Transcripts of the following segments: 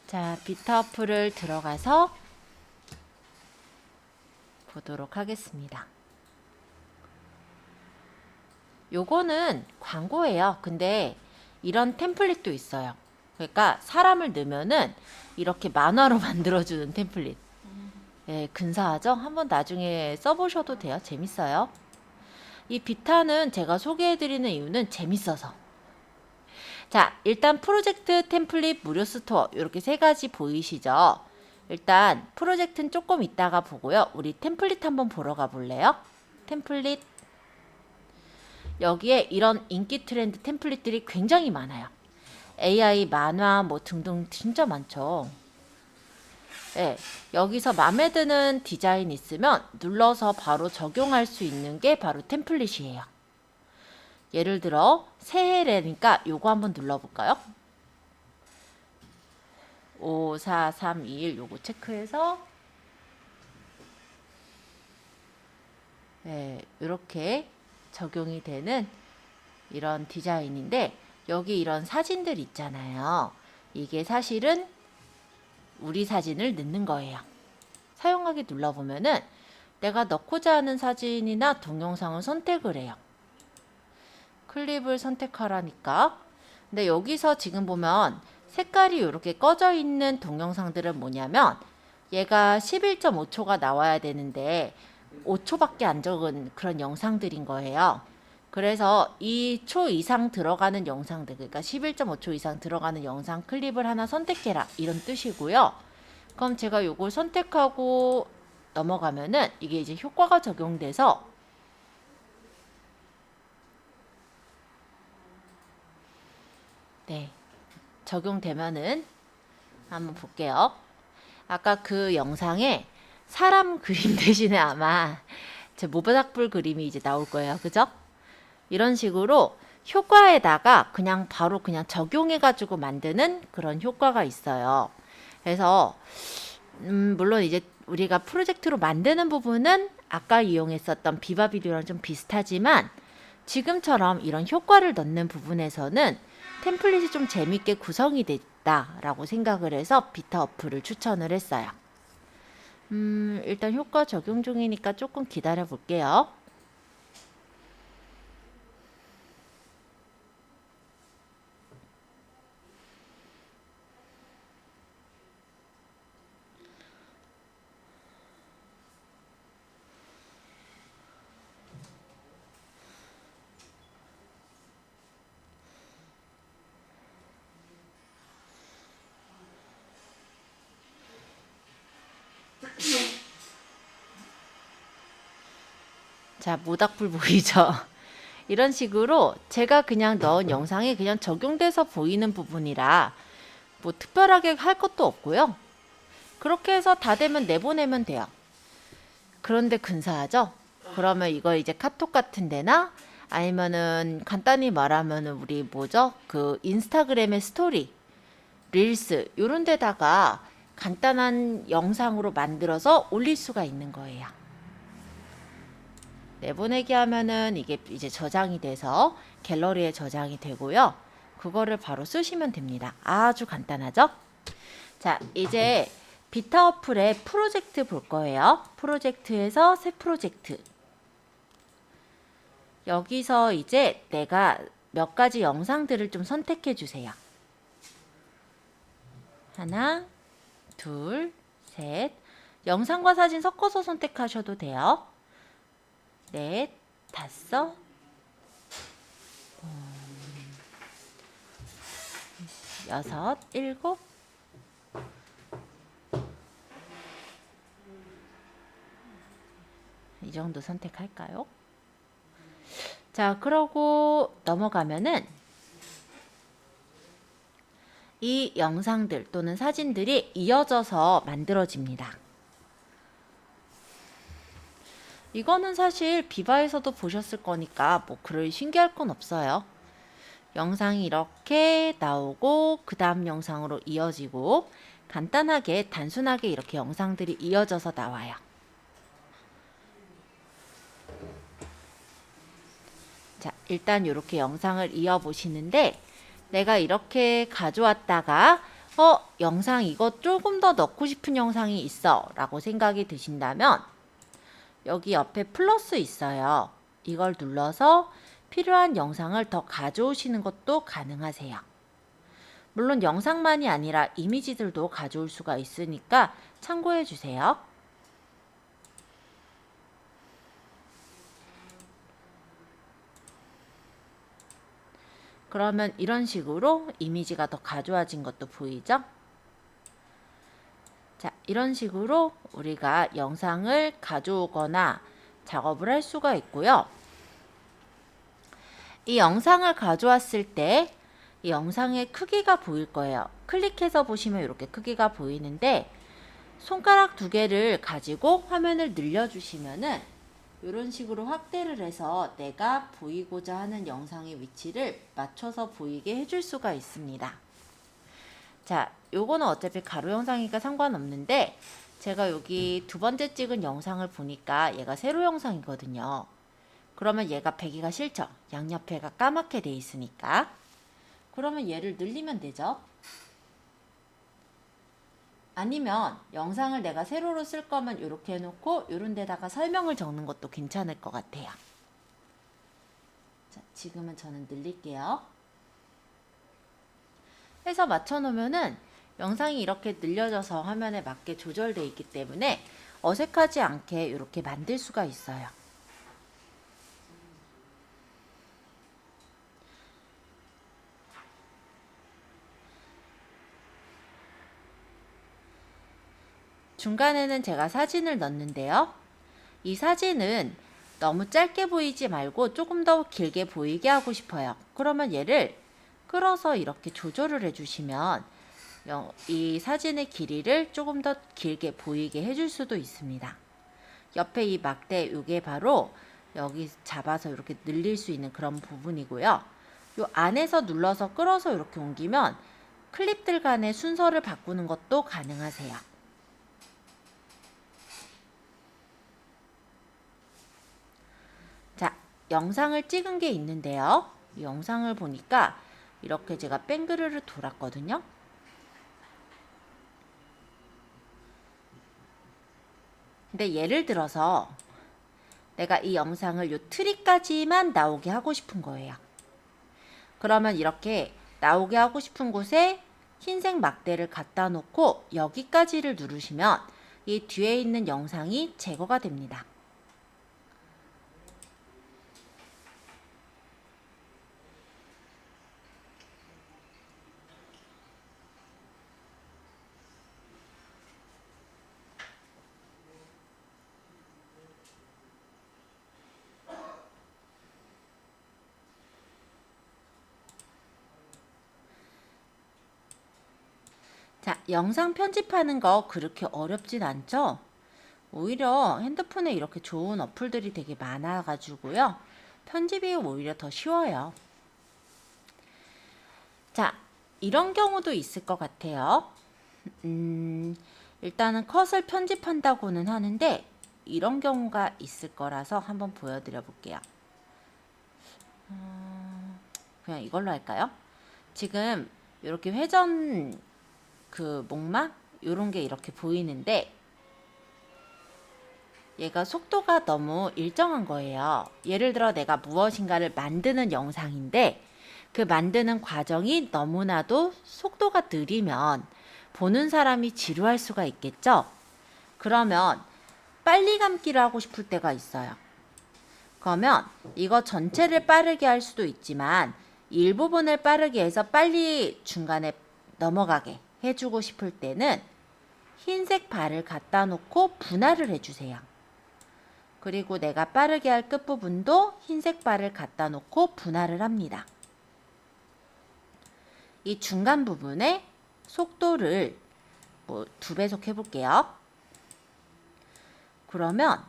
자, 비타 어플을 들어가서 보도록 하겠습니다. 요거는 광고예요. 근데 이런 템플릿도 있어요. 그러니까 사람을 넣으면은 이렇게 만화로 만들어주는 템플릿. 예, 근사하죠? 한번 나중에 써보셔도 돼요. 재밌어요. 이 비타는 제가 소개해드리는 이유는 재밌어서. 자, 일단 프로젝트 템플릿 무료 스토어 이렇게 세 가지 보이시죠? 일단 프로젝트는 조금 이따가 보고요. 우리 템플릿 한번 보러 가볼래요? 템플릿. 여기에 이런 인기 트렌드 템플릿들이 굉장히 많아요. AI, 만화 뭐 등등 진짜 많죠. 네, 여기서 마음에 드는 디자인 있으면 눌러서 바로 적용할 수 있는 게 바로 템플릿이에요. 예를 들어 새해래니까 요거 한번 눌러볼까요? 5, 4, 3, 2, 1 요거 체크해서 네, 이렇게 적용이 되는 이런 디자인인데 여기 이런 사진들 있잖아요. 이게 사실은 우리 사진을 넣는 거예요. 사용하기 눌러보면은 내가 넣고자 하는 사진이나 동영상을 선택을 해요. 클립을 선택하라니까. 근데 여기서 지금 보면 색깔이 이렇게 꺼져 있는 동영상들은 뭐냐면 얘가 11.5초가 나와야 되는데 5초밖에 안 적은 그런 영상들인 거예요. 그래서 2초 이상 들어가는 영상들, 그러니까 11.5초 이상 들어가는 영상 클립을 하나 선택해라 이런 뜻이고요. 그럼 제가 요걸 선택하고 넘어가면은 이게 이제 효과가 적용돼서 네, 적용되면은 한번 볼게요. 아까 그 영상에 사람 그림 대신에 아마 제 모닥불 그림이 이제 나올 거예요. 그죠? 이런 식으로 효과에다가 그냥 바로 그냥 적용해가지고 만드는 그런 효과가 있어요. 그래서 물론 이제 우리가 프로젝트로 만드는 부분은 아까 이용했었던 비바 비디오랑 좀 비슷하지만 지금처럼 이런 효과를 넣는 부분에서는 템플릿이 좀 재밌게 구성이 됐다라고 생각을 해서 비타 어플을 추천을 했어요. 일단 효과 적용 중이니까 조금 기다려 볼게요. 자, 모닥불 보이죠? 이런 식으로 제가 그냥 넣은 영상이 그냥 적용돼서 보이는 부분이라 뭐 특별하게 할 것도 없고요. 그렇게 해서 다 되면 내보내면 돼요. 그런데 근사하죠? 그러면 이걸 이제 카톡 같은 데나 아니면은 간단히 말하면은 우리 뭐죠? 그 인스타그램의 스토리, 릴스 요런 데다가 간단한 영상으로 만들어서 올릴 수가 있는 거예요. 내보내기 하면은 이게 이제 저장이 돼서 갤러리에 저장이 되고요. 그거를 바로 쓰시면 됩니다. 아주 간단하죠? 자, 이제 비타 어플의 프로젝트 볼 거예요. 프로젝트에서 새 프로젝트. 여기서 이제 내가 몇 가지 영상들을 좀 선택해 주세요. 하나, 둘, 셋. 영상과 사진 섞어서 선택하셔도 돼요. 넷, 다섯, 여섯, 일곱. 이 정도 선택할까요? 자, 그러고 넘어가면은 이 영상들 또는 사진들이 이어져서 만들어집니다. 이거는 사실 비바에서도 보셨을 거니까 뭐 그럴 신기할 건 없어요. 영상이 이렇게 나오고 그 다음 영상으로 이어지고 간단하게 단순하게 이렇게 영상들이 이어져서 나와요. 자, 일단 이렇게 영상을 이어보시는데 내가 이렇게 가져왔다가 영상 이거 조금 더 넣고 싶은 영상이 있어 라고 생각이 드신다면 여기 옆에 플러스 있어요. 이걸 눌러서 필요한 영상을 더 가져오시는 것도 가능하세요. 물론 영상만이 아니라 이미지들도 가져올 수가 있으니까 참고해 주세요. 그러면 이런 식으로 이미지가 더 가져와진 것도 보이죠? 자, 이런 식으로 우리가 영상을 가져오거나 작업을 할 수가 있고요. 이 영상을 가져왔을 때 이 영상의 크기가 보일 거예요. 클릭해서 보시면 이렇게 크기가 보이는데 손가락 두 개를 가지고 화면을 늘려주시면은 이런 식으로 확대를 해서 내가 보이고자 하는 영상의 위치를 맞춰서 보이게 해줄 수가 있습니다. 자, 요거는 어차피 가로 영상이니까 상관없는데 제가 여기 두 번째 찍은 영상을 보니까 얘가 세로 영상이거든요. 그러면 얘가 배기가 싫죠? 양옆에가 까맣게 돼 있으니까. 그러면 얘를 늘리면 되죠. 아니면 영상을 내가 세로로 쓸 거면 이렇게 해놓고 이런 데다가 설명을 적는 것도 괜찮을 것 같아요. 자, 지금은 저는 늘릴게요. 해서 맞춰놓으면은 영상이 이렇게 늘려져서 화면에 맞게 조절되어 있기 때문에 어색하지 않게 이렇게 만들 수가 있어요. 중간에는 제가 사진을 넣는데요. 이 사진은 너무 짧게 보이지 말고 조금 더 길게 보이게 하고 싶어요. 그러면 얘를 끌어서 이렇게 조절을 해주시면 이 사진의 길이를 조금 더 길게 보이게 해줄 수도 있습니다. 옆에 이 막대 이게 바로 여기 잡아서 이렇게 늘릴 수 있는 그런 부분이고요. 이 안에서 눌러서 끌어서 이렇게 옮기면 클립들 간의 순서를 바꾸는 것도 가능하세요. 자, 영상을 찍은 게 있는데요. 이 영상을 보니까 이렇게 제가 뺑그르르 돌았거든요. 근데 예를 들어서 내가 이 영상을 요 트리까지만 나오게 하고 싶은 거예요. 그러면 이렇게 나오게 하고 싶은 곳에 흰색 막대를 갖다 놓고 여기까지를 누르시면 이 뒤에 있는 영상이 제거가 됩니다. 자, 영상 편집하는 거 그렇게 어렵진 않죠? 오히려 핸드폰에 이렇게 좋은 어플들이 되게 많아가지고요. 편집이 오히려 더 쉬워요. 자, 이런 경우도 있을 것 같아요. 일단은 컷을 편집한다고는 하는데 이런 경우가 있을 거라서 한번 보여드려 볼게요. 그냥 이걸로 할까요? 지금 이렇게 회전 그 목막 요런 게 이렇게 보이는데 얘가 속도가 너무 일정한 거예요. 예를 들어 내가 무엇인가를 만드는 영상인데 그 만드는 과정이 너무나도 속도가 느리면 보는 사람이 지루할 수가 있겠죠? 그러면 빨리 감기를 하고 싶을 때가 있어요. 그러면 이거 전체를 빠르게 할 수도 있지만 일부분을 빠르게 해서 빨리 중간에 넘어가게 해주고 싶을 때는 흰색 바를 갖다 놓고 분할을 해주세요. 그리고 내가 빠르게 할 끝부분도 흰색 바를 갖다 놓고 분할을 합니다. 이 중간 부분에 속도를 2배속 해볼게요. 그러면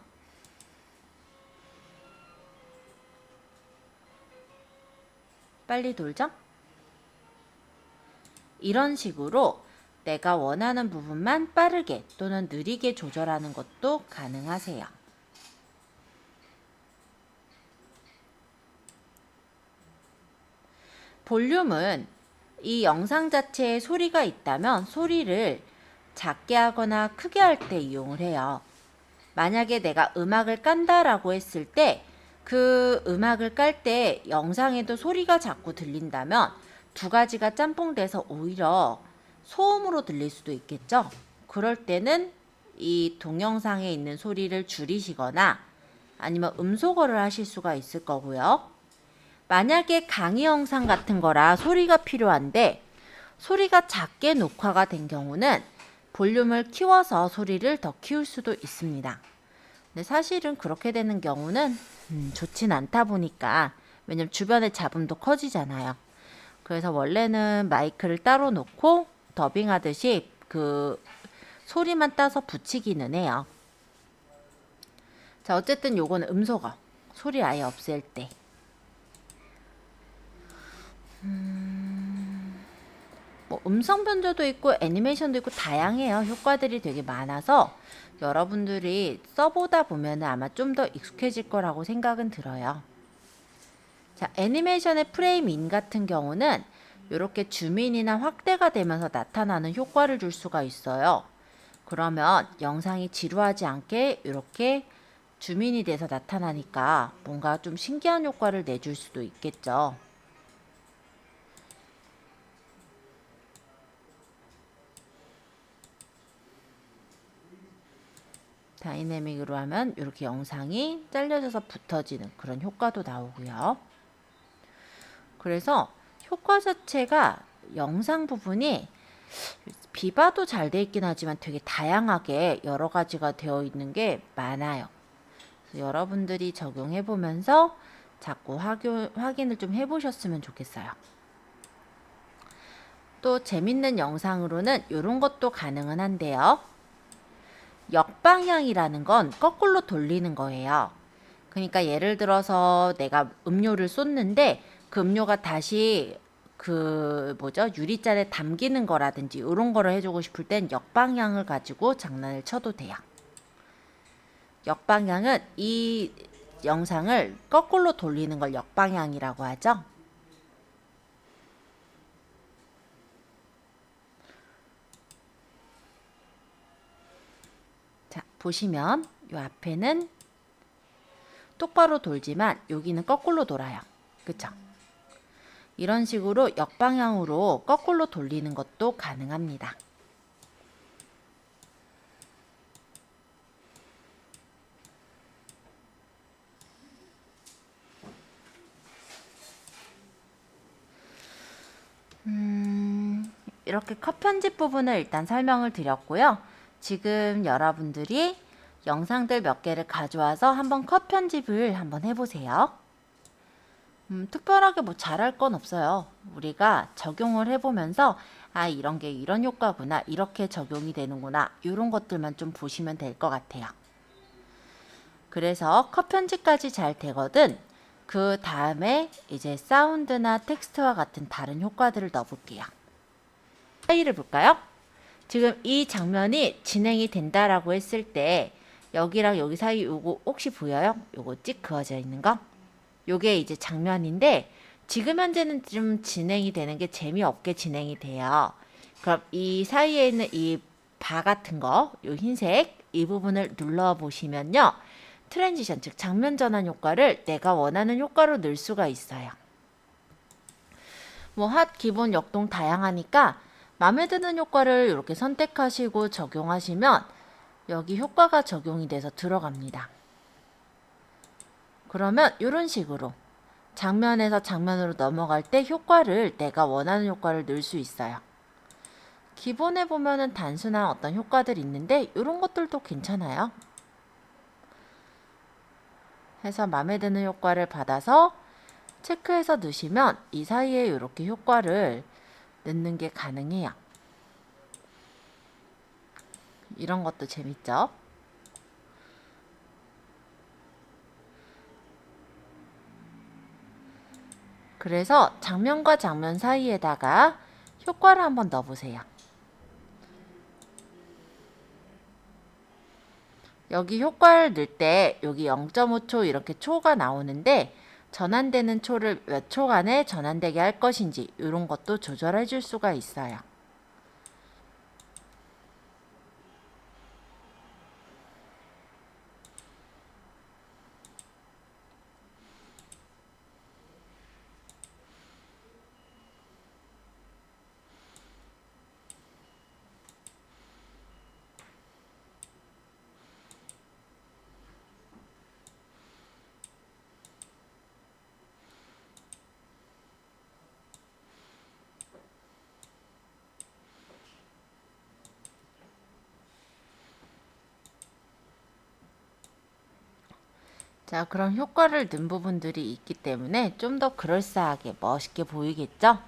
빨리 돌죠? 이런 식으로 내가 원하는 부분만 빠르게 또는 느리게 조절하는 것도 가능하세요. 볼륨은 이 영상 자체에 소리가 있다면 소리를 작게 하거나 크게 할 때 이용을 해요. 만약에 내가 음악을 깐다라고 했을 때 그 음악을 깔 때 영상에도 소리가 자꾸 들린다면 두 가지가 짬뽕돼서 오히려 소음으로 들릴 수도 있겠죠. 그럴 때는 이 동영상에 있는 소리를 줄이시거나 아니면 음소거를 하실 수가 있을 거고요. 만약에 강의 영상 같은 거라 소리가 필요한데 소리가 작게 녹화가 된 경우는 볼륨을 키워서 소리를 더 키울 수도 있습니다. 근데 사실은 그렇게 되는 경우는 좋진 않다 보니까, 왜냐면 주변의 잡음도 커지잖아요. 그래서 원래는 마이크를 따로 놓고 더빙하듯이 그 소리만 따서 붙이기는 해요. 자, 어쨌든 요거는 음소거, 소리 아예 없앨 때. 뭐 음성 변조도 있고 애니메이션도 있고 다양해요. 효과들이 되게 많아서 여러분들이 써보다 보면 아마 좀 더 익숙해질 거라고 생각은 들어요. 자, 애니메이션의 프레임 인 같은 경우는 이렇게 줌인이나 확대가 되면서 나타나는 효과를 줄 수가 있어요. 그러면 영상이 지루하지 않게 이렇게 줌인이 돼서 나타나니까 뭔가 좀 신기한 효과를 내줄 수도 있겠죠. 다이내믹으로 하면 이렇게 영상이 잘려져서 붙어지는 그런 효과도 나오고요. 그래서 효과 자체가 영상 부분이 비바도 잘 돼 있긴 하지만 되게 다양하게 여러 가지가 되어 있는 게 많아요. 그래서 여러분들이 적용해 보면서 자꾸 확인을 좀 해보셨으면 좋겠어요. 또 재밌는 영상으로는 이런 것도 가능은 한데요. 역방향이라는 건 거꾸로 돌리는 거예요. 그러니까 예를 들어서 내가 음료를 쏟는데 그 음료가 다시 유리잔에 담기는 거라든지 이런 거를 해주고 싶을 땐 역방향을 가지고 장난을 쳐도 돼요. 역방향은 이 영상을 거꾸로 돌리는 걸 역방향이라고 하죠. 자, 보시면 이 앞에는 똑바로 돌지만 여기는 거꾸로 돌아요. 그쵸? 이런 식으로 역방향으로 거꾸로 돌리는 것도 가능합니다. 이렇게 컷 편집 부분을 일단 설명을 드렸고요. 지금 여러분들이 영상들 몇 개를 가져와서 한번 컷 편집을 한번 해보세요. 특별하게 뭐 잘할 건 없어요. 우리가 적용을 해보면서 아, 이런 게 이런 효과구나, 이렇게 적용이 되는구나, 이런 것들만 좀 보시면 될 것 같아요. 그래서 컷 편집까지 잘 되거든 그 다음에 이제 사운드나 텍스트와 같은 다른 효과들을 넣어볼게요. 파일을 볼까요? 지금 이 장면이 진행이 된다라고 했을 때 여기랑 여기 사이 요거 혹시 보여요? 요거 찍 그어져 있는 거? 요게 이제 장면인데 지금 현재는 좀 진행이 되는 게 재미없게 진행이 돼요. 그럼 이 사이에 있는 이 바 같은 거, 요 흰색 이 부분을 눌러 보시면요. 트랜지션, 즉 장면 전환 효과를 내가 원하는 효과로 넣을 수가 있어요. 뭐 핫, 기본, 역동 다양하니까 마음에 드는 효과를 이렇게 선택하시고 적용하시면 여기 효과가 적용이 돼서 들어갑니다. 그러면 이런 식으로 장면에서 장면으로 넘어갈 때 효과를 내가 원하는 효과를 넣을 수 있어요. 기본에 보면은 단순한 어떤 효과들이 있는데 이런 것들도 괜찮아요. 해서 마음에 드는 효과를 받아서 체크해서 넣으시면 이 사이에 이렇게 효과를 넣는 게 가능해요. 이런 것도 재밌죠? 그래서 장면과 장면 사이에다가 효과를 한번 넣어보세요. 여기 효과를 넣을 때 여기 0.5초 이렇게 초가 나오는데 전환되는 초를 몇 초간에 전환되게 할 것인지 이런 것도 조절해 줄 수가 있어요. 자, 그럼 효과를 넣은 부분들이 있기 때문에 좀 더 그럴싸하게 멋있게 보이겠죠?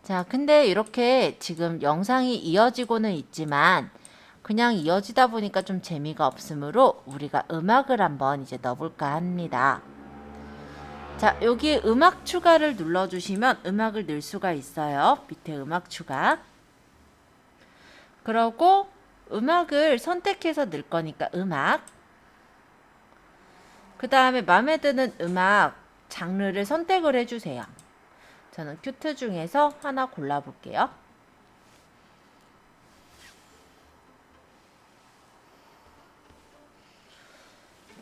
자, 근데 이렇게 지금 영상이 이어지고는 있지만 그냥 이어지다 보니까 좀 재미가 없으므로 우리가 음악을 한번 이제 넣어볼까 합니다. 자, 여기 음악 추가를 눌러주시면 음악을 넣을 수가 있어요. 밑에 음악 추가. 그러고 음악을 선택해서 넣을 거니까 음악. 그 다음에 마음에 드는 음악 장르를 선택을 해주세요. 저는 큐트 중에서 하나 골라볼게요.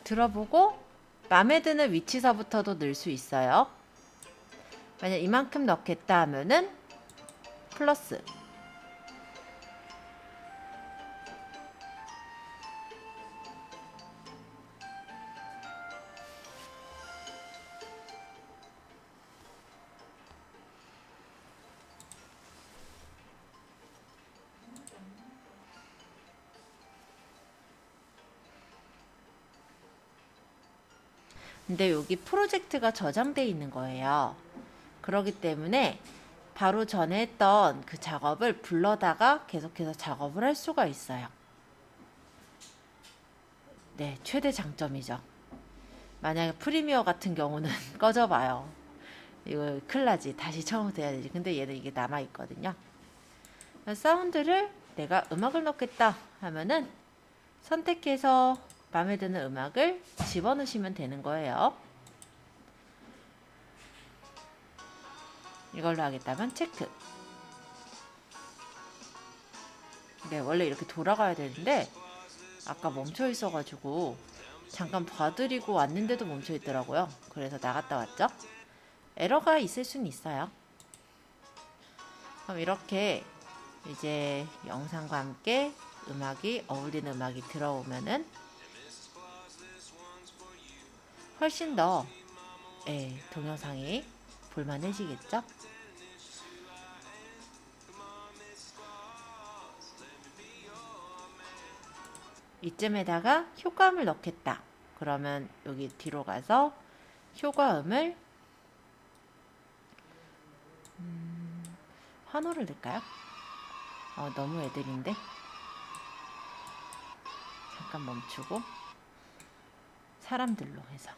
들어보고 마음에 드는 위치서부터도 넣을 수 있어요. 만약 이만큼 넣겠다 하면은 플러스. 근데 여기 프로젝트가 저장되어 있는 거예요. 그렇기 때문에 바로 전에 했던 그 작업을 불러다가 계속해서 작업을 할 수가 있어요. 네, 최대 장점이죠. 만약에 프리미어 같은 경우는 꺼져봐요. 이거 큰일 나지. 다시 처음부터 해야 되지. 근데 얘는 이게 남아있거든요. 사운드를 내가 음악을 넣겠다 하면은 선택해서 마음에 드는 음악을 집어넣으시면 되는 거예요. 이걸로 하겠다면 체크. 네, 원래 이렇게 돌아가야 되는데 아까 멈춰 있어가지고 잠깐 봐드리고 왔는데도 멈춰 있더라고요. 그래서 나갔다 왔죠. 에러가 있을 수는 있어요. 그럼 이렇게 이제 영상과 함께 음악이 어울리는 음악이 들어오면은 훨씬 더 동영상이 볼만해지겠죠? 이쯤에다가 효과음을 넣겠다. 그러면 여기 뒤로 가서 효과음을 환호를 넣을까요? 너무 애들인데 잠깐 멈추고 사람들로 해서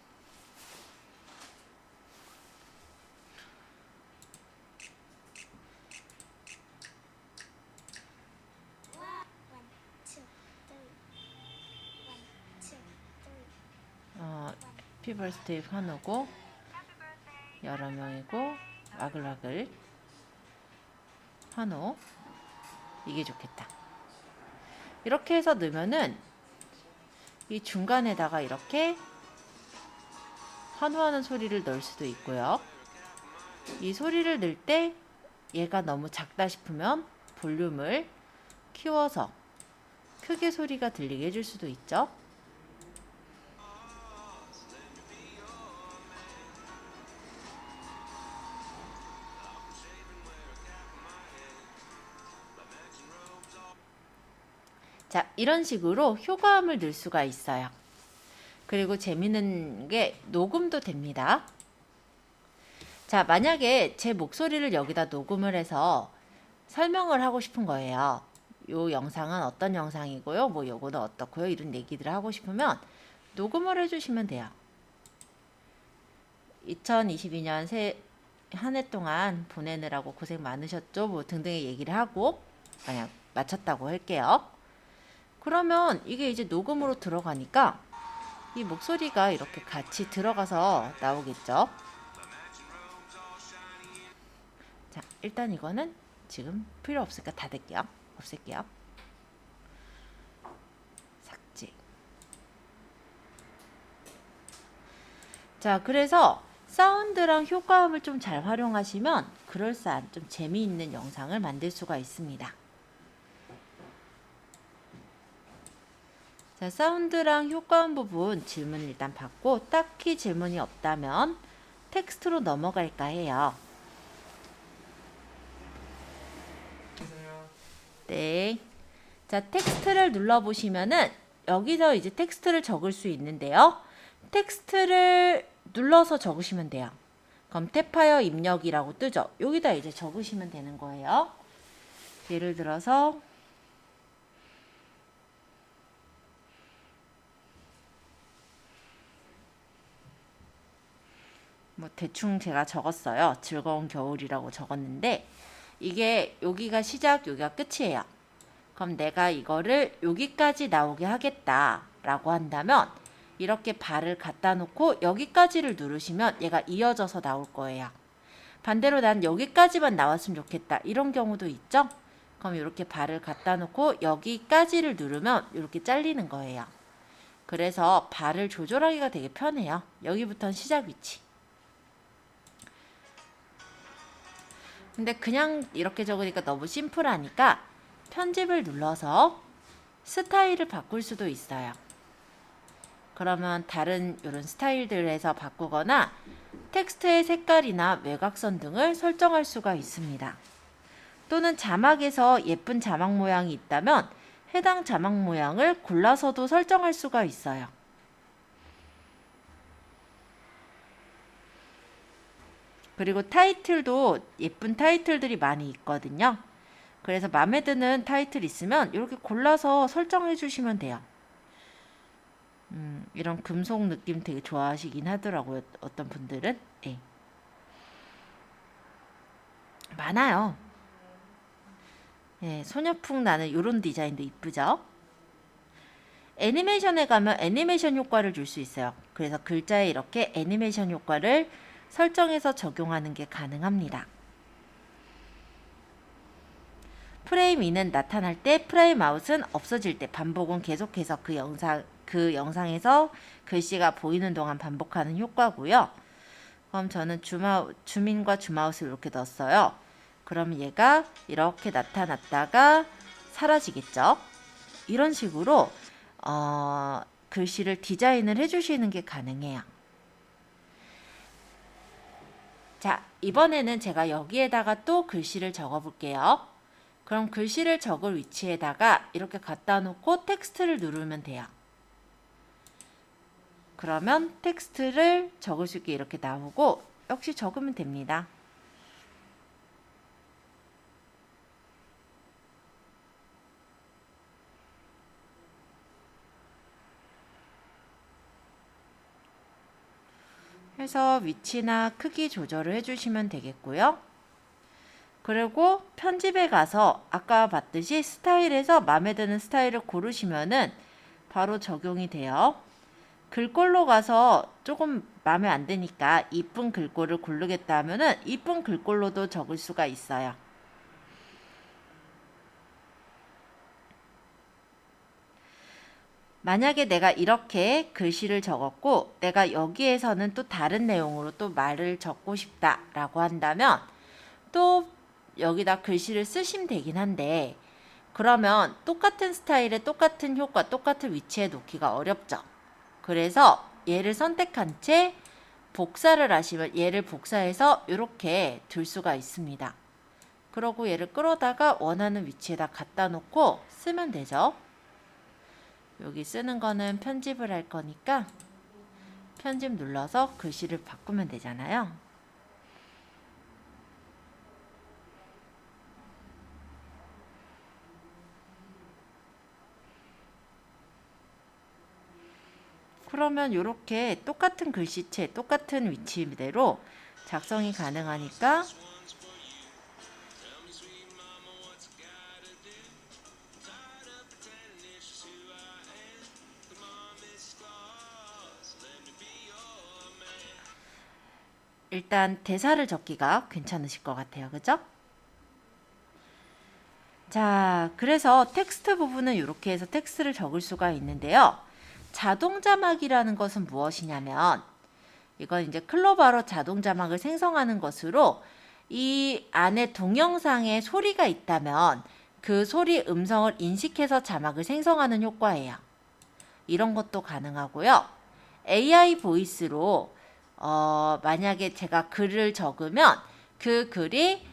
피버스데이 환호고 여러 명이고 와글와글 환호. 이게 좋겠다. 이렇게 해서 넣으면은 이 중간에다가 이렇게 환호하는 소리를 넣을 수도 있고요. 이 소리를 넣을 때 얘가 너무 작다 싶으면 볼륨을 키워서 크게 소리가 들리게 해줄 수도 있죠. 자, 이런 식으로 효과음을 넣을 수가 있어요. 그리고 재밌는 게 녹음도 됩니다. 자, 만약에 제 목소리를 여기다 녹음을 해서 설명을 하고 싶은 거예요. 요 영상은 어떤 영상이고요. 뭐 요거는 어떻고요. 이런 얘기들을 하고 싶으면 녹음을 해주시면 돼요. 2022년 한 해 동안 보내느라고 고생 많으셨죠. 뭐 등등의 얘기를 하고 만약 맞췄다고 할게요. 그러면 이게 이제 녹음으로 들어가니까 이 목소리가 이렇게 같이 들어가서 나오겠죠. 자, 일단 이거는 지금 필요 없으니까 닫을게요. 없앨게요. 삭제. 자, 그래서 사운드랑 효과음을 좀 잘 활용하시면 그럴싸한 좀 재미있는 영상을 만들 수가 있습니다. 자, 사운드랑 효과음 부분 질문을 일단 받고 딱히 질문이 없다면 텍스트로 넘어갈까 해요. 네. 자, 텍스트를 눌러보시면은 여기서 이제 텍스트를 적을 수 있는데요. 텍스트를 눌러서 적으시면 돼요. 그럼 탭하여 입력이라고 뜨죠. 여기다 이제 적으시면 되는 거예요. 예를 들어서 뭐 대충 제가 적었어요. 즐거운 겨울이라고 적었는데 이게 여기가 시작, 여기가 끝이에요. 그럼 내가 이거를 여기까지 나오게 하겠다라고 한다면 이렇게 발을 갖다 놓고 여기까지를 누르시면 얘가 이어져서 나올 거예요. 반대로 난 여기까지만 나왔으면 좋겠다. 이런 경우도 있죠? 그럼 이렇게 발을 갖다 놓고 여기까지를 누르면 이렇게 잘리는 거예요. 그래서 발을 조절하기가 되게 편해요. 여기부터는 시작 위치. 근데 그냥 이렇게 적으니까 너무 심플하니까 편집을 눌러서 스타일을 바꿀 수도 있어요. 그러면 다른 이런 스타일들에서 바꾸거나 텍스트의 색깔이나 외곽선 등을 설정할 수가 있습니다. 또는 자막에서 예쁜 자막 모양이 있다면 해당 자막 모양을 골라서도 설정할 수가 있어요. 그리고 타이틀도 예쁜 타이틀들이 많이 있거든요. 그래서 마음에 드는 타이틀 있으면 이렇게 골라서 설정해 주시면 돼요. 이런 금속 느낌 되게 좋아하시긴 하더라고요. 어떤 분들은. 네. 많아요. 네, 소녀풍 나는 이런 디자인도 이쁘죠? 애니메이션에 가면 애니메이션 효과를 줄 수 있어요. 그래서 글자에 이렇게 애니메이션 효과를 설정해서 적용하는 게 가능합니다. 프레임 2는 나타날 때, 프레임 아웃은 없어질 때, 반복은 계속해서 그 영상에서 글씨가 보이는 동안 반복하는 효과고요. 그럼 저는 줌인과 줌아웃을 이렇게 넣었어요. 그럼 얘가 이렇게 나타났다가 사라지겠죠. 이런 식으로 글씨를 디자인을 해주시는 게 가능해요. 자, 이번에는 제가 여기에다가 또 글씨를 적어 볼게요. 그럼 글씨를 적을 위치에다가 이렇게 갖다 놓고 텍스트를 누르면 돼요. 그러면 텍스트를 적을 수 있게 이렇게 나오고 역시 적으면 됩니다. 해서 위치나 크기 조절을 해주시면 되겠고요. 그리고 편집에 가서 아까 봤듯이 스타일에서 마음에 드는 스타일을 고르시면은 바로 적용이 돼요. 글꼴로 가서 조금 마음에 안 드니까 이쁜 글꼴을 고르겠다 하면은 이쁜 글꼴로도 적을 수가 있어요. 만약에 내가 이렇게 글씨를 적었고 내가 여기에서는 또 다른 내용으로 또 말을 적고 싶다라고 한다면 또 여기다 글씨를 쓰시면 되긴 한데 그러면 똑같은 스타일의 똑같은 효과, 똑같은 위치에 놓기가 어렵죠. 그래서 얘를 선택한 채 복사를 하시면 얘를 복사해서 이렇게 둘 수가 있습니다. 그러고 얘를 끌어다가 원하는 위치에다 갖다 놓고 쓰면 되죠. 여기 쓰는 거는 편집을 할 거니까 편집 눌러서 글씨를 바꾸면 되잖아요. 그러면 이렇게 똑같은 글씨체, 똑같은 위치대로 작성이 가능하니까 일단 대사를 적기가 괜찮으실 것 같아요. 그죠? 자, 그래서 텍스트 부분은 이렇게 해서 텍스트를 적을 수가 있는데요. 자동 자막이라는 것은 무엇이냐면 이건 이제 클로바로 자동 자막을 생성하는 것으로 이 안에 동영상에 소리가 있다면 그 소리 음성을 인식해서 자막을 생성하는 효과예요. 이런 것도 가능하고요. AI 보이스로 만약에 제가 글을 적으면 그 글이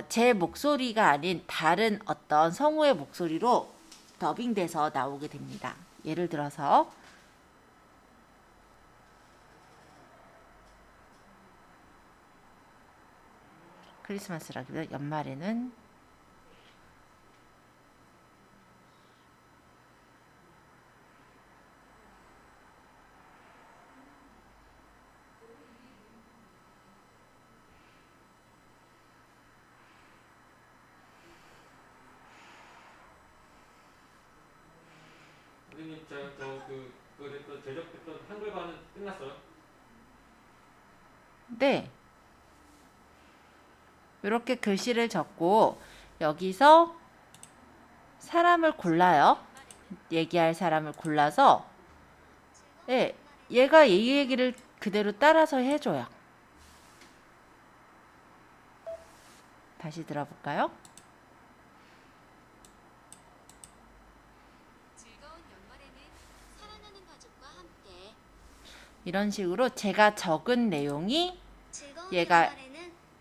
제 목소리가 아닌 다른 어떤 성우의 목소리로 더빙돼서 나오게 됩니다. 예를 들어서 크리스마스라기보다 연말에는 선생님 그 제작했던 한글반은 끝났어요? 네, 이렇게 글씨를 적고 여기서 사람을 골라요. 얘기할 사람을 골라서 예, 얘가 이 얘기를 그대로 따라서 해줘요. 다시 들어볼까요? 이런 식으로 제가 적은 내용이 얘가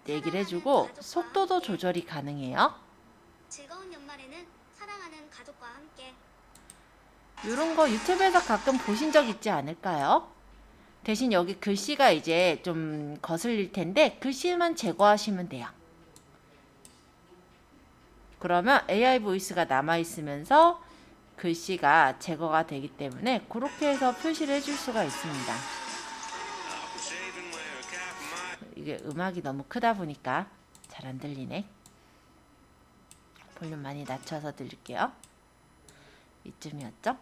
얘기를 해주고 속도도 조절이 가능해요. 즐거운 연말에는 사랑하는 가족과 함께. 이런 거 유튜브에서 가끔 보신 적 있지 않을까요? 대신 여기 글씨가 이제 좀 거슬릴 텐데 글씨만 제거하시면 돼요. 그러면 AI 보이스가 남아있으면서 글씨가 제거가 되기 때문에 그렇게 해서 표시를 해줄 수가 있습니다. 이게 음악이 너무 크다 보니까 잘 안 들리네. 볼륨 많이 낮춰서 들릴게요. 이쯤이었죠?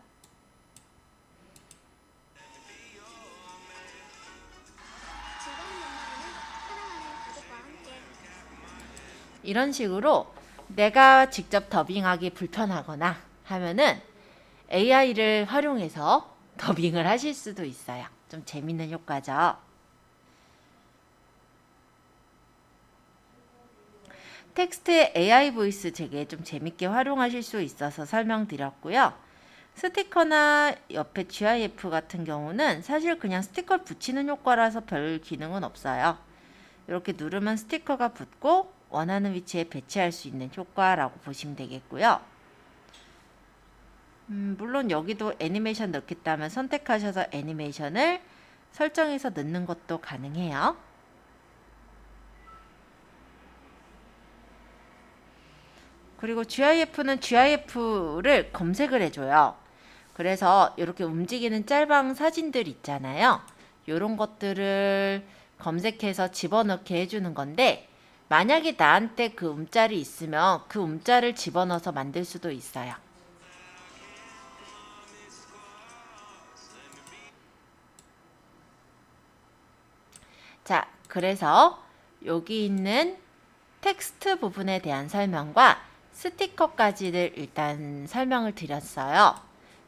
즐거운 연말에는 사랑하는 가족과 함께. 이런 식으로 내가 직접 더빙하기 불편하거나 하면은 AI를 활용해서 더빙을 하실 수도 있어요. 좀 재밌는 효과죠. 텍스트의 AI 보이스 되게 좀 재밌게 활용하실 수 있어서 설명드렸고요. 스티커나 옆에 GIF 같은 경우는 사실 그냥 스티커를 붙이는 효과라서 별 기능은 없어요. 이렇게 누르면 스티커가 붙고 원하는 위치에 배치할 수 있는 효과라고 보시면 되겠고요. 물론 여기도 애니메이션 넣겠다면 선택하셔서 애니메이션을 설정해서 넣는 것도 가능해요. 그리고 GIF는 GIF를 검색을 해줘요. 그래서 이렇게 움직이는 짤방 사진들 있잖아요. 이런 것들을 검색해서 집어넣게 해주는 건데 만약에 나한테 그 음짤이 있으면 그 음짤을 집어넣어서 만들 수도 있어요. 자, 그래서 여기 있는 텍스트 부분에 대한 설명과 스티커까지를 일단 설명을 드렸어요.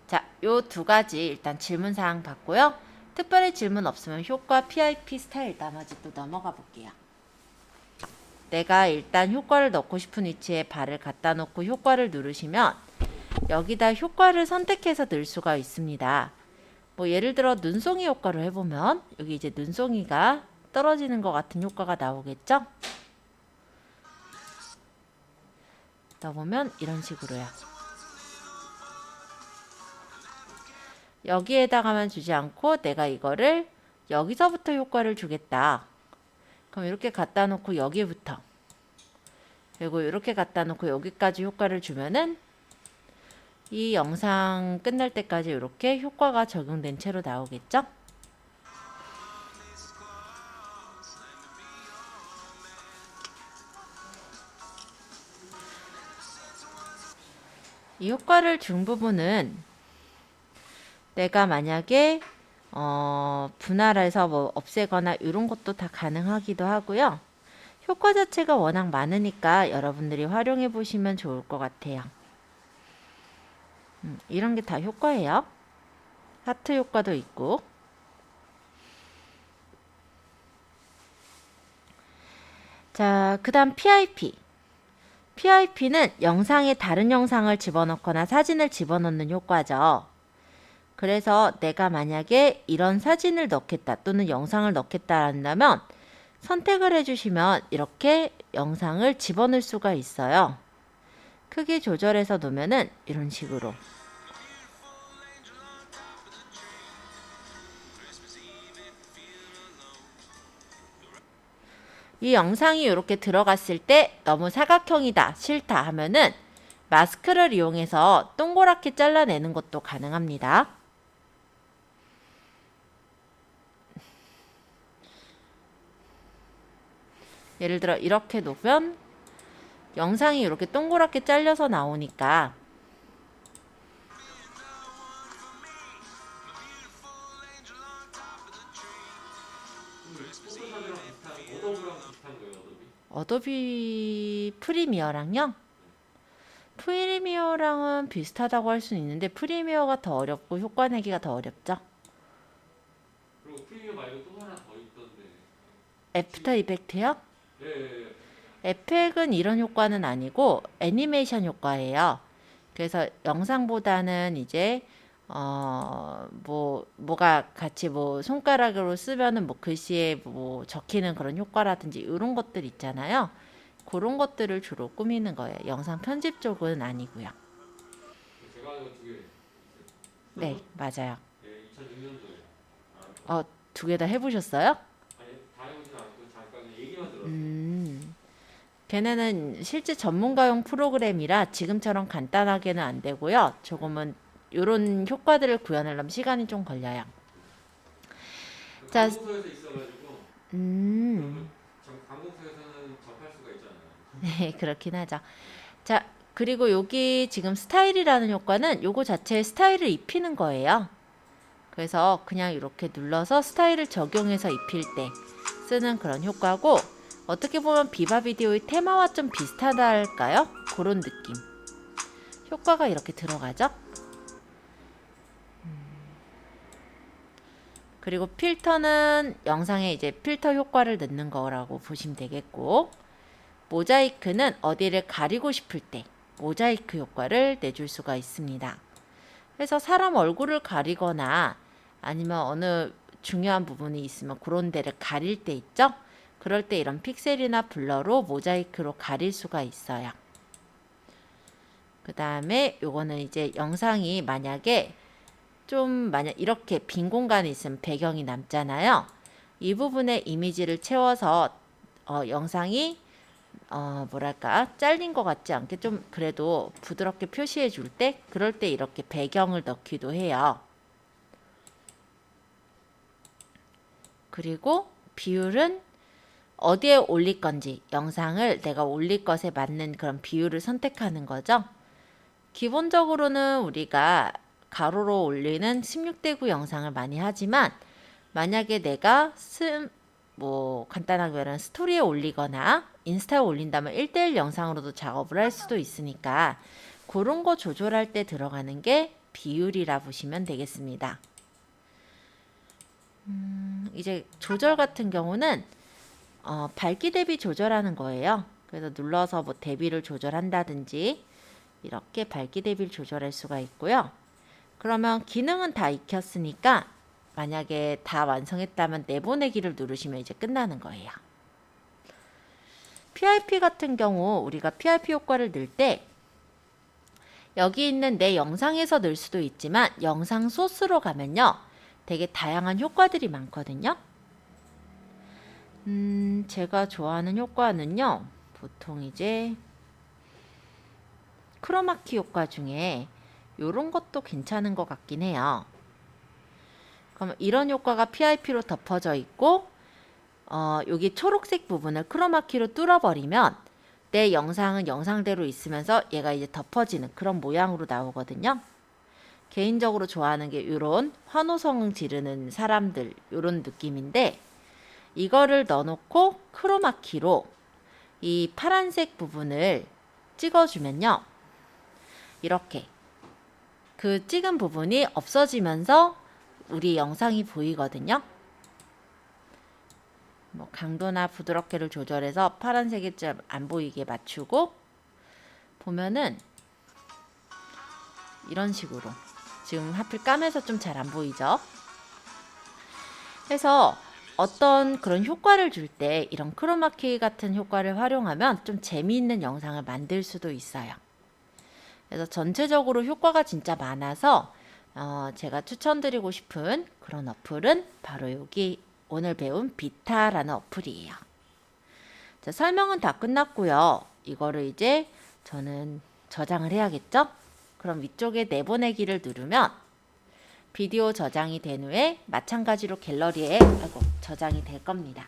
자, 요 두 가지 일단 질문사항 봤고요. 특별히 질문 없으면 효과 PIP 스타일 나머지 또 넘어가 볼게요. 내가 일단 효과를 넣고 싶은 위치에 발을 갖다 놓고 효과를 누르시면 여기다 효과를 선택해서 넣을 수가 있습니다. 뭐 예를 들어 눈송이 효과로 해보면 여기 이제 눈송이가 떨어지는 것 같은 효과가 나오겠죠? 넣어보면 이런 식으로요. 여기에다가만 주지 않고 내가 이거를 여기서부터 효과를 주겠다. 그럼 이렇게 갖다 놓고 여기부터 그리고 이렇게 갖다 놓고 여기까지 효과를 주면은 이 영상 끝날 때까지 이렇게 효과가 적용된 채로 나오겠죠? 이 효과를 준 부분은 내가 만약에 분할해서 뭐 없애거나 이런 것도 다 가능하기도 하고요. 효과 자체가 워낙 많으니까 여러분들이 활용해 보시면 좋을 것 같아요. 이런 게 다 효과예요. 하트 효과도 있고. 자, 그 다음 PIP. PIP는 영상에 다른 영상을 집어넣거나 사진을 집어넣는 효과죠. 그래서 내가 만약에 이런 사진을 넣겠다 또는 영상을 넣겠다 한다면 선택을 해주시면 이렇게 영상을 집어넣을 수가 있어요. 크기 조절해서 놓으면은 이런 식으로. 이 영상이 이렇게 들어갔을 때 너무 사각형이다, 싫다 하면은 마스크를 이용해서 동그랗게 잘라내는 것도 가능합니다. 예를 들어 이렇게 놓으면 영상이 이렇게 동그랗게 잘려서 나오니까 포토샵이랑 비슷한 어도브랑 비슷한 거예요, 어도비? 어도비 프리미어랑요? 프리미어랑은 비슷하다고 할 수는 있는데 프리미어가 더 어렵고 효과 내기가 더 어렵죠. 그리고 프리미어 말고 또 하나 더 있던데. 애프터 이펙트요? 예, 예, 예. 에펙은 이런 효과는 아니고 애니메이션 효과예요. 그래서 영상보다는 이제 뭐가 같이 뭐 손가락으로 쓰면은 뭐 글씨에 뭐 적히는 그런 효과라든지 이런 것들 있잖아요. 그런 것들을 주로 꾸미는 거예요. 영상 편집 쪽은 아니고요. 제가 하는 거두 개. 있어요. 네, 맞아요. 예, 2006년도에. 두 개 다 해보셨어요? 아니, 다 해보진 않았고 잠깐 얘기만 들었어요. 걔네는 실제 전문가용 프로그램이라 지금처럼 간단하게는 안 되고요. 조금은 이런 효과들을 구현하려면 시간이 좀 걸려요. 자, 관공서에서 있어가지고 관공서에서는 접할 수가 있잖아요. 네, 그렇긴 하죠. 자, 그리고 여기 지금 스타일이라는 효과는 요거 자체에 스타일을 입히는 거예요. 그래서 그냥 이렇게 눌러서 스타일을 적용해서 입힐 때 쓰는 그런 효과고, 어떻게 보면 비바 비디오의 테마와 좀 비슷하다 할까요? 그런 느낌. 효과가 이렇게 들어가죠. 그리고 필터는 영상에 이제 필터 효과를 넣는 거라고 보시면 되겠고, 모자이크는 어디를 가리고 싶을 때 모자이크 효과를 내줄 수가 있습니다. 그래서 사람 얼굴을 가리거나 아니면 어느 중요한 부분이 있으면 그런 데를 가릴 때 있죠? 그럴 때 이런 픽셀이나 블러로 모자이크로 가릴 수가 있어요. 그 다음에 요거는 이제 영상이 만약에 만약 이렇게 빈 공간이 있으면 배경이 남잖아요. 이 부분에 이미지를 채워서 영상이 뭐랄까 잘린 것 같지 않게 좀 그래도 부드럽게 표시해 줄 때, 그럴 때 이렇게 배경을 넣기도 해요. 그리고 비율은 어디에 올릴 건지, 영상을 내가 올릴 것에 맞는 그런 비율을 선택하는 거죠. 기본적으로는 우리가 가로로 올리는 16:9 영상을 많이 하지만, 만약에 내가 간단하게 말하면 스토리에 올리거나 인스타에 올린다면 1:1 영상으로도 작업을 할 수도 있으니까 그런 거 조절할 때 들어가는 게 비율이라 보시면 되겠습니다. 이제 조절 같은 경우는 밝기 대비 조절하는 거예요. 그래서 눌러서 뭐 대비를 조절한다든지 이렇게 밝기 대비를 조절할 수가 있고요. 그러면 기능은 다 익혔으니까 만약에 다 완성했다면 내보내기를 누르시면 이제 끝나는 거예요. PIP 같은 경우 우리가 PIP 효과를 넣을 때 여기 있는 내 영상에서 넣을 수도 있지만 영상 소스로 가면요, 되게 다양한 효과들이 많거든요. 제가 좋아하는 효과는요, 보통 이제 크로마키 효과 중에 이런 것도 괜찮은 것 같긴 해요. 그럼 이런 효과가 PIP로 덮어져 있고 여기 초록색 부분을 크로마키로 뚫어버리면 내 영상은 영상대로 있으면서 얘가 이제 덮어지는 그런 모양으로 나오거든요. 개인적으로 좋아하는 게 이런 환호성 지르는 사람들 이런 느낌인데 이거를 넣어놓고 크로마키로 이 파란색 부분을 찍어주면요. 이렇게 그 찍은 부분이 없어지면서 우리 영상이 보이거든요. 뭐 강도나 부드럽게를 조절해서 파란색이 좀 안 보이게 맞추고 보면은 이런 식으로 지금 하필 까매서 좀 잘 안 보이죠? 그래서 어떤 그런 효과를 줄 때 이런 크로마키 같은 효과를 활용하면 좀 재미있는 영상을 만들 수도 있어요. 그래서 전체적으로 효과가 진짜 많아서 제가 추천드리고 싶은 그런 어플은 바로 여기 오늘 배운 비타라는 어플이에요. 자, 설명은 다 끝났고요. 이거를 이제 저는 저장을 해야겠죠? 그럼 위쪽에 내보내기를 누르면 비디오 저장이 된 후에 마찬가지로 갤러리에 저장이 될 겁니다.